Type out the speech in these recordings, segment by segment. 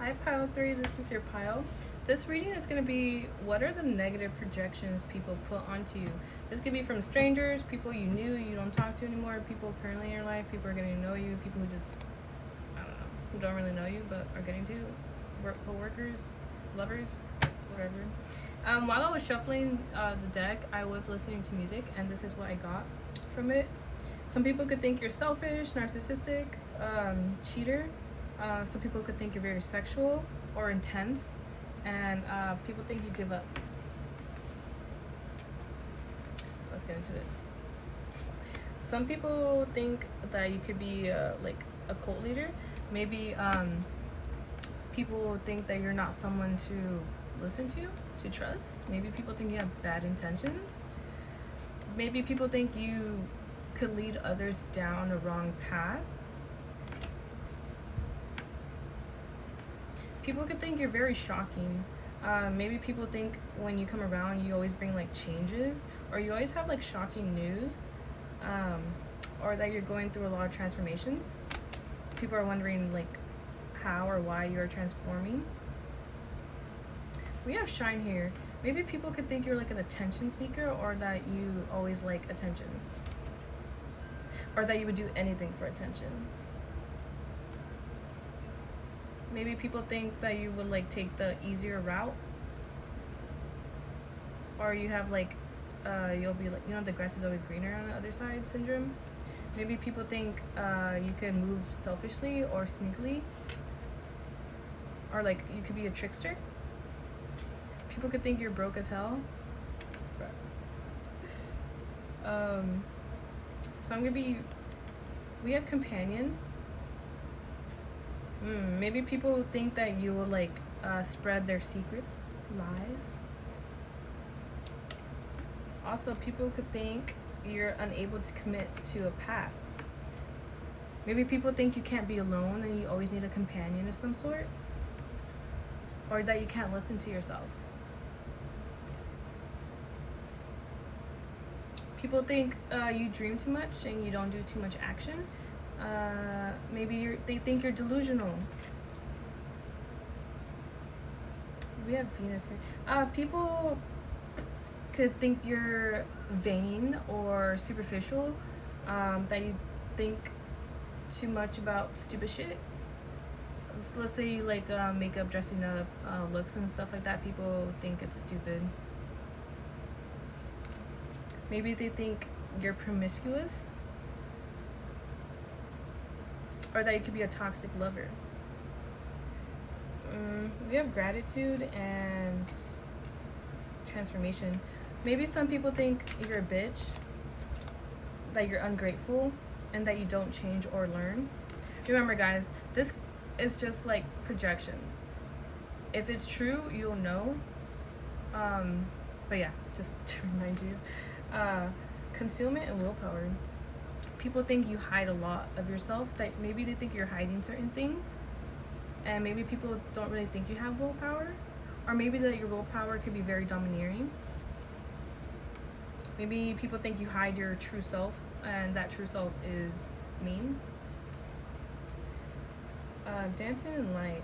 Hi Pile 3, this is your Pile. This reading is going to be what are the negative projections people put onto you. This could be from strangers, people you knew you don't talk to anymore, people currently in your life, people are getting to know you, people who just, I don't know, who don't really know you but are getting to, co-workers, lovers, whatever. While I was shuffling the deck, I was listening to music and this is what I got from it. Some people could think you're selfish, narcissistic, cheater. Some people could think you're very sexual or intense, and people think you give up. Let's get into it. Some people think that you could be like a cult leader. Maybe people think that you're not someone to listen to trust. Maybe people think you have bad intentions. Maybe people think you could lead others down a wrong path. People could think you're very shocking. Maybe people think when you come around you always bring like changes, or you always have like shocking news, or that you're going through a lot of transformations. People are wondering like how or why you're transforming. We have shine here. Maybe people could think you're like an attention seeker, or that you always like attention, or that you would do anything for attention. Maybe people think that you would like take the easier route, or you have like you'll be like, you know, the grass is always greener on the other side syndrome. Maybe people think you can move selfishly or sneakily, or like you could be a trickster. People could think you're broke as hell. So I'm gonna be, we have companion. Maybe people think that you will like spread their secrets, lies. Also, people could think you're unable to commit to a path. Maybe people think you can't be alone and you always need a companion of some sort, or that you can't listen to yourself. People think you dream too much and you don't do too much action. Maybe they think you're delusional. We have Venus here. People could think you're vain or superficial, that you think too much about stupid shit. Let's say you like makeup, dressing up, looks and stuff like that. People think it's stupid. Maybe they think you're promiscuous, or that you could be a toxic lover. We have gratitude and transformation. Maybe some people think you're a bitch, that you're ungrateful, and that you don't change or learn. Remember guys, this is just like projections. If it's true, you'll know. But yeah, just to remind you. Concealment and willpower. People think you hide a lot of yourself, that maybe they think you're hiding certain things, and maybe people don't really think you have willpower, or maybe that your willpower could be very domineering. Maybe people think you hide your true self, and that true self is mean. Dancing in light.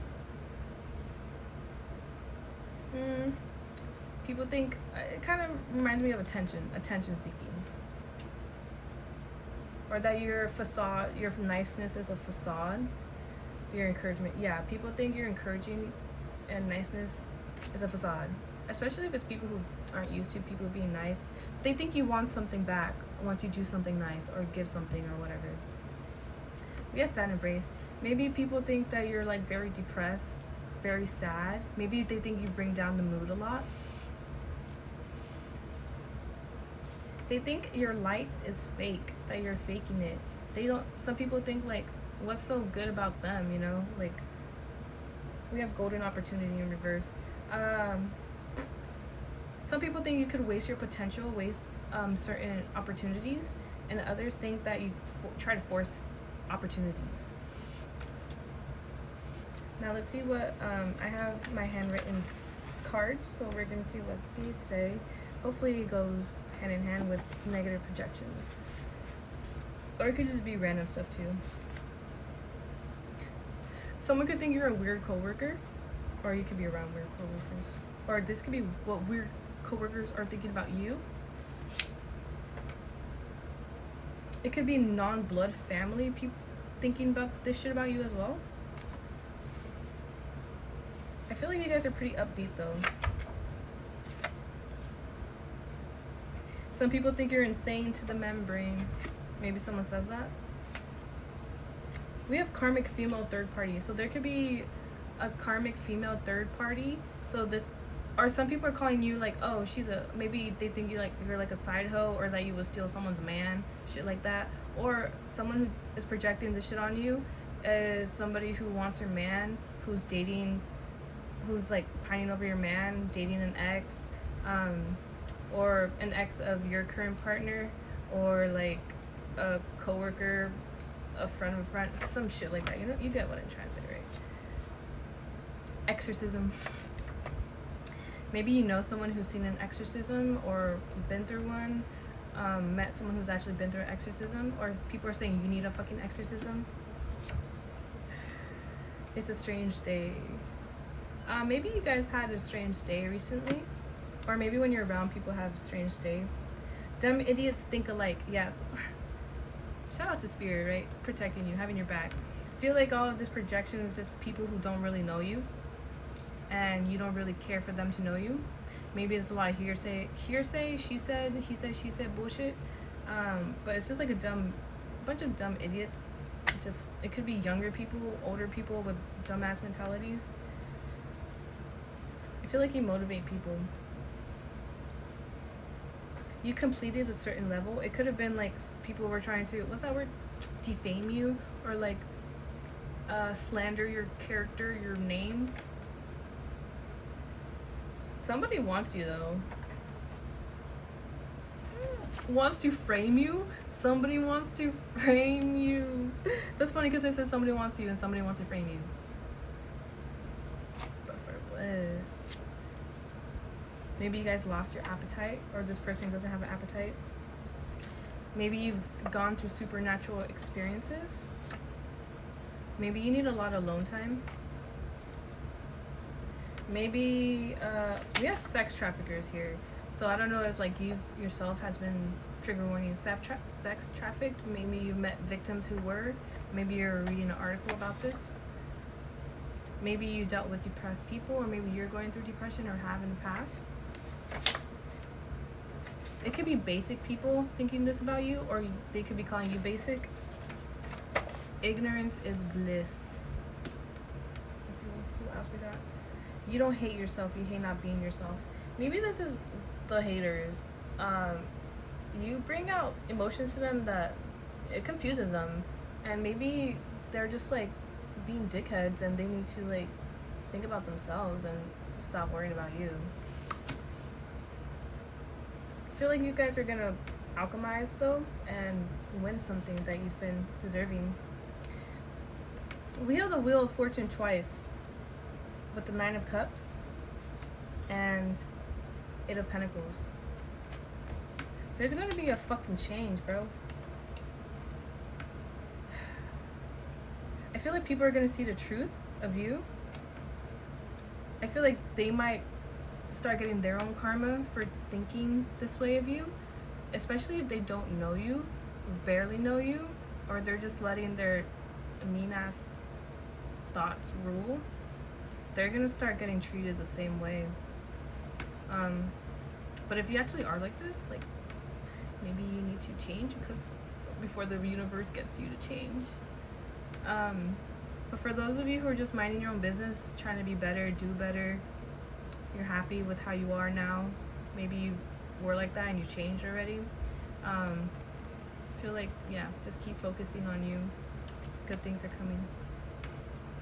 People think it kind of reminds me of attention seeking, or that your facade, your niceness is a facade. Your encouragement, yeah, people think you're encouraging and niceness is a facade, especially if it's people who aren't used to people being nice. They think you want something back once you do something nice or give something or whatever. We have sad embrace. Maybe people think that you're like very depressed, very sad. Maybe they think you bring down the mood a lot. They think your light is fake, that you're faking it. They don't, some people think like, what's so good about them, you know? Like, we have golden opportunity in reverse. Some people think you could waste your potential, waste certain opportunities, and others think that you try to force opportunities. Now let's see what, I have my handwritten cards, so we're gonna see what these say. Hopefully it goes hand in hand with negative projections. Or it could just be random stuff too. Someone could think you're a weird coworker, or you could be around weird coworkers, or this could be what weird coworkers are thinking about you. It could be non-blood family people thinking about this shit about you as well. I feel like you guys are pretty upbeat though. Some people think you're insane to the membrane. Maybe someone says that. We have karmic female third party. So there could be a karmic female third party. So this, or some people are calling you like, oh, she's a, maybe they think you're like a side hoe, or that you would steal someone's man, shit like that. Or someone who is projecting this shit on you is somebody who wants your man, who's dating, who's like pining over your man, dating an ex, or an ex of your current partner, or like a coworker, a friend of a friend, some shit like that. You know, you get what I'm trying to say, right? Exorcism. Maybe you know someone who's seen an exorcism or been through one, met someone who's actually been through an exorcism, or people are saying you need a fucking exorcism. It's a strange day. Maybe you guys had a strange day recently, or maybe when you're around people have a strange day. Dumb idiots think alike. Yes. Shout out to Spirit, right? Protecting you, having your back. I feel like all of this projection is just people who don't really know you, and you don't really care for them to know you. Maybe it's a lot of hearsay, she said, he said, she said bullshit. But it's just like a bunch of dumb idiots. Just, it could be younger people, older people with dumbass mentalities. I feel like you motivate people. You completed a certain level. It could have been like people were trying to, what's that word? Defame you, or like slander your character, your name. Somebody wants you though. Wants to frame you? Somebody wants to frame you. That's funny because it says somebody wants you and somebody wants to frame you. But for what? Maybe you guys lost your appetite, or this person doesn't have an appetite. Maybe you've gone through supernatural experiences. Maybe you need a lot of alone time. Maybe we have sex traffickers here. So I don't know if like you yourself has been trigger warning sex trafficked. Maybe you met victims who were. Maybe you're reading an article about this. Maybe you dealt with depressed people, or maybe you're going through depression or have in the past. It could be basic people thinking this about you, or they could be calling you basic. Ignorance is bliss. Let's see who else we got. You don't hate yourself, you hate not being yourself. Maybe this is the haters. You bring out emotions to them that it confuses them, and maybe they're just like being dickheads, and they need to like think about themselves and stop worrying about you. I feel like you guys are gonna alchemize though and win something that you've been deserving. We have the Wheel of Fortune twice, with the Nine of Cups and Eight of Pentacles. There's gonna be a fucking change, bro. I feel like people are gonna see the truth of you. I feel like they might start getting their own karma for thinking this way of you, especially if they don't know you, barely know you, or they're just letting their mean ass thoughts rule. They're gonna start getting treated the same way. But if you actually are like this, like maybe you need to change, because before the universe gets you to change. But for those of you who are just minding your own business, trying to be better, do better, you're happy with how you are now, maybe you were like that and you changed already, feel like, yeah, just keep focusing on you. Good things are coming.